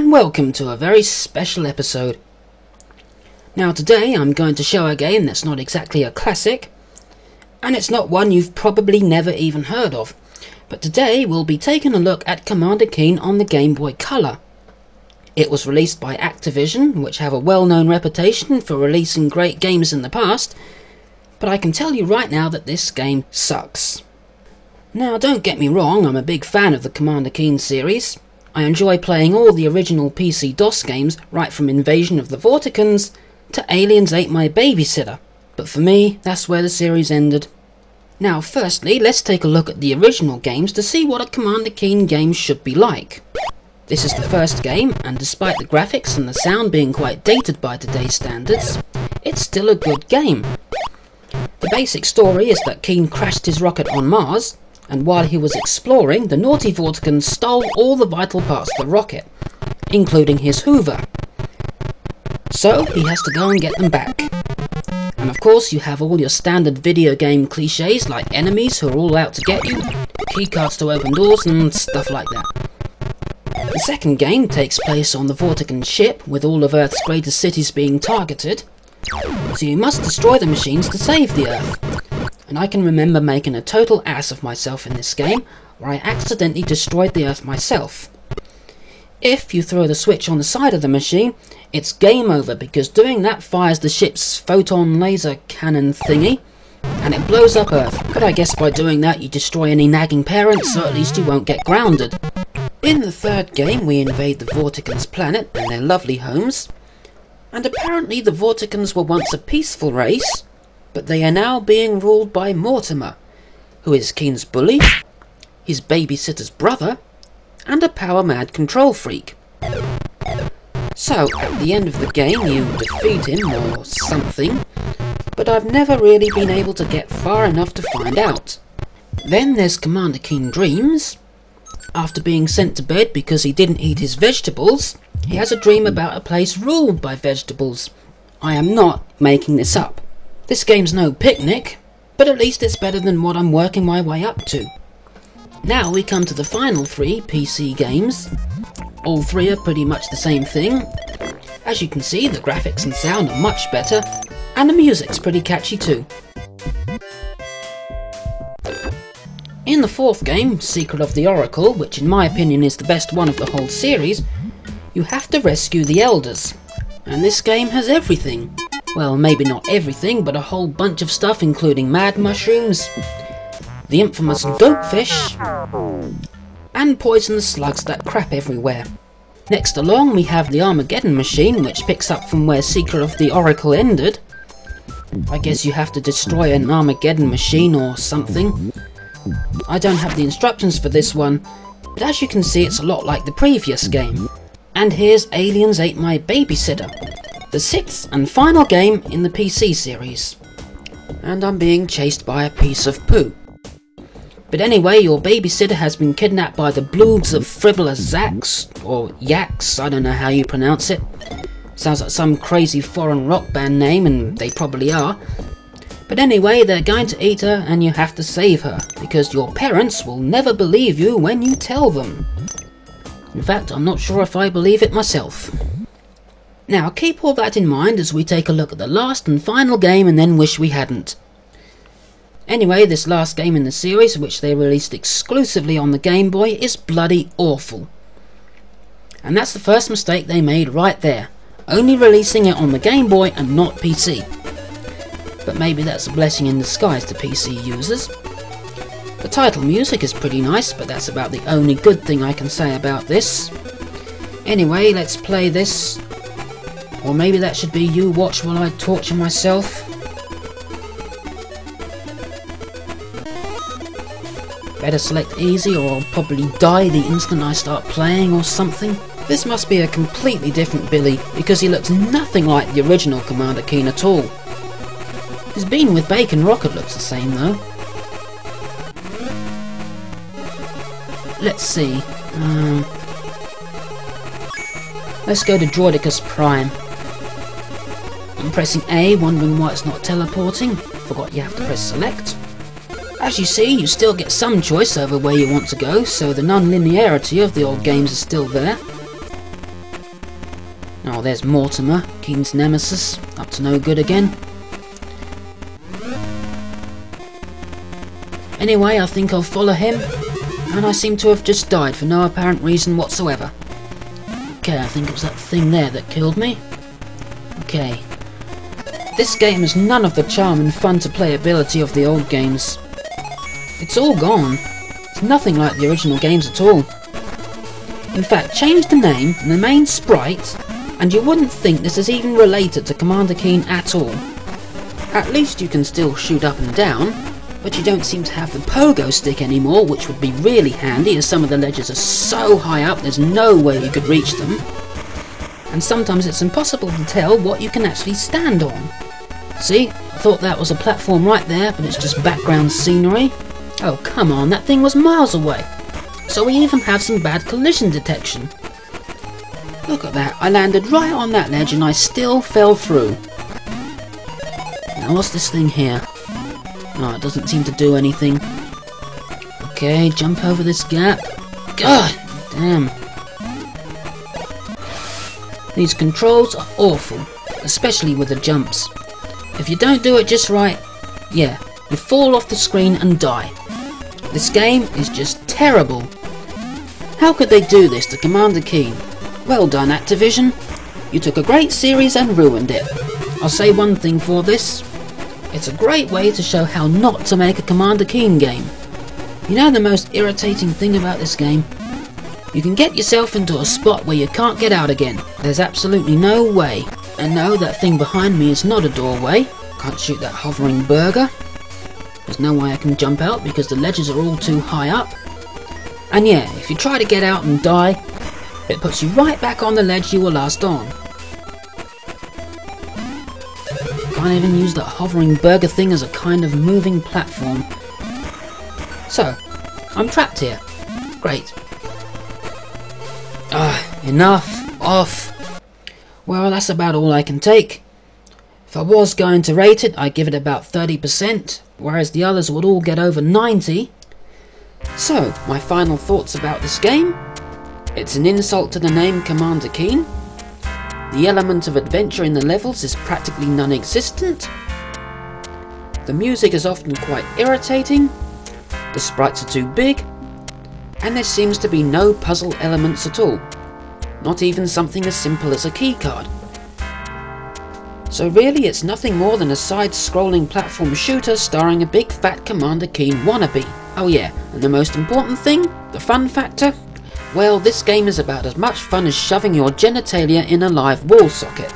and welcome to a very special episode. Now today I'm going to show a game that's not exactly a classic, and it's not one you've probably never even heard of, but today we'll be taking a look at Commander Keen on the Game Boy Color. It was released by Activision, which have a well-known reputation for releasing great games in the past, but I can tell you right now that this game sucks. Now don't get me wrong, I'm a big fan of the Commander Keen series. I enjoy playing all the original PC DOS games, right from Invasion of the Vorticuns to Aliens Ate My Babysitter, but for me, that's where the series ended. Now firstly, let's take a look at the original games to see what a Commander Keen game should be like. This is the first game, and despite the graphics and the sound being quite dated by today's standards, it's still a good game. The basic story is that Keen crashed his rocket on Mars, and while he was exploring, the naughty Vorticuns stole all the vital parts of the rocket, including his Hoover. So he has to go and get them back. And of course you have all your standard video game cliches like enemies who are all out to get you, keycards to open doors and stuff like that. The second game takes place on the Vorticun ship with all of Earth's greatest cities being targeted, so you must destroy the machines to save the Earth. And I can remember making a total ass of myself in this game, where I accidentally destroyed the Earth myself. If you throw the switch on the side of the machine, it's game over, because doing that fires the ship's photon laser cannon thingy, and it blows up Earth. But I guess by doing that you destroy any nagging parents, so at least you won't get grounded. In the third game we invade the Vorticuns' planet and their lovely homes, and apparently the Vorticuns were once a peaceful race, but they are now being ruled by Mortimer, who is Keen's bully, his babysitter's brother, and a power-mad control freak. So, at the end of the game you defeat him or something, but I've never really been able to get far enough to find out. Then there's Commander Keen Dreams. After being sent to bed because he didn't eat his vegetables, he has a dream about a place ruled by vegetables. I am not making this up. This game's no picnic, but at least it's better than what I'm working my way up to. Now we come to the final three PC games. All three are pretty much the same thing. As you can see, the graphics and sound are much better, and the music's pretty catchy too. In the fourth game, Secret of the Oracle, which in my opinion is the best one of the whole series, you have to rescue the Elders. And this game has everything. Well, maybe not everything, but a whole bunch of stuff including mad mushrooms, the infamous goatfish, and poisonous slugs that crap everywhere. Next along we have the Armageddon machine, which picks up from where Secret of the Oracle ended. I guess you have to destroy an Armageddon machine or something. I don't have the instructions for this one, but as you can see it's a lot like the previous game. And here's Aliens Ate My Babysitter, the sixth and final game in the PC series. And I'm being chased by a piece of poo. But anyway, your babysitter has been kidnapped by the Bloods of Frivolous Zax, or Yaks, I don't know how you pronounce it. Sounds like some crazy foreign rock band name, and they probably are. But anyway, they're going to eat her and you have to save her, because your parents will never believe you when you tell them. In fact, I'm not sure if I believe it myself. Now keep all that in mind as we take a look at the last and final game and then wish we hadn't. Anyway, this last game in the series, which they released exclusively on the Game Boy, is bloody awful. And that's the first mistake they made right there, only releasing it on the Game Boy and not PC. But maybe that's a blessing in disguise to PC users. The title music is pretty nice, but that's about the only good thing I can say about this. Anyway, let's play this. Or maybe that should be you watch while I torture myself. Better select easy or I'll probably die the instant I start playing or something. This must be a completely different Billy, because he looks nothing like the original Commander Keen at all. His Bean with Bacon rocket looks the same though. Let's see. Let's go to Droidicus Prime. I'm pressing A, wondering why it's not teleporting. Forgot you have to press select. As you see, you still get some choice over where you want to go, so the non-linearity of the old games is still there. Oh, there's Mortimer, Keen's nemesis, up to no good again. Anyway, I think I'll follow him, and I seem to have just died for no apparent reason whatsoever. Okay, I think it was that thing there that killed me. Okay. This game has none of the charm and fun to playability of the old games. It's all gone. It's nothing like the original games at all. In fact, change the name and the main sprite, and you wouldn't think this is even related to Commander Keen at all. At least you can still shoot up and down, but you don't seem to have the pogo stick anymore, which would be really handy as some of the ledges are so high up there's no way you could reach them. And sometimes it's impossible to tell what you can actually stand on. See, I thought that was a platform right there, but it's just background scenery. Oh come on, that thing was miles away. So we even have some bad collision detection. Look at that, I landed right on that ledge and I still fell through. Now what's this thing here? Oh, it doesn't seem to do anything. Okay, jump over this gap. God damn. These controls are awful, especially with the jumps. If you don't do it just right, yeah, you fall off the screen and die. This game is just terrible. How could they do this to Commander Keen? Well done, Activision. You took a great series and ruined it. I'll say one thing for this. It's a great way to show how not to make a Commander Keen game. You know the most irritating thing about this game? You can get yourself into a spot where you can't get out again. There's absolutely no way. And no, that thing behind me is not a doorway. Can't shoot that hovering burger. There's no way I can jump out because the ledges are all too high up. And yeah, if you try to get out and die, it puts you right back on the ledge you were last on. Can't even use that hovering burger thing as a kind of moving platform. So, I'm trapped here. Great. Enough. Off. Well, that's about all I can take. If I was going to rate it, I'd give it about 30%, whereas the others would all get over 90. So, my final thoughts about this game. It's an insult to the name Commander Keen. The element of adventure in the levels is practically non-existent. The music is often quite irritating. The sprites are too big. And there seems to be no puzzle elements at all. Not even something as simple as a keycard. So really it's nothing more than a side-scrolling platform shooter starring a big fat Commander Keen wannabe. Oh yeah, and the most important thing, the fun factor? Well, this game is about as much fun as shoving your genitalia in a live wall socket.